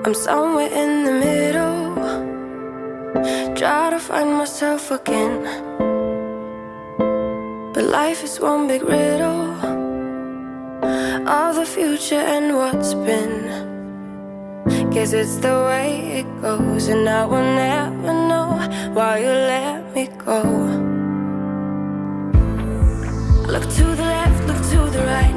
I'm somewhere in the middle, try to find myself again. But life is one big riddle of the future and what's been. Guess it's the way it goes, and I will never know why you let me go. Look to the left, look to the right,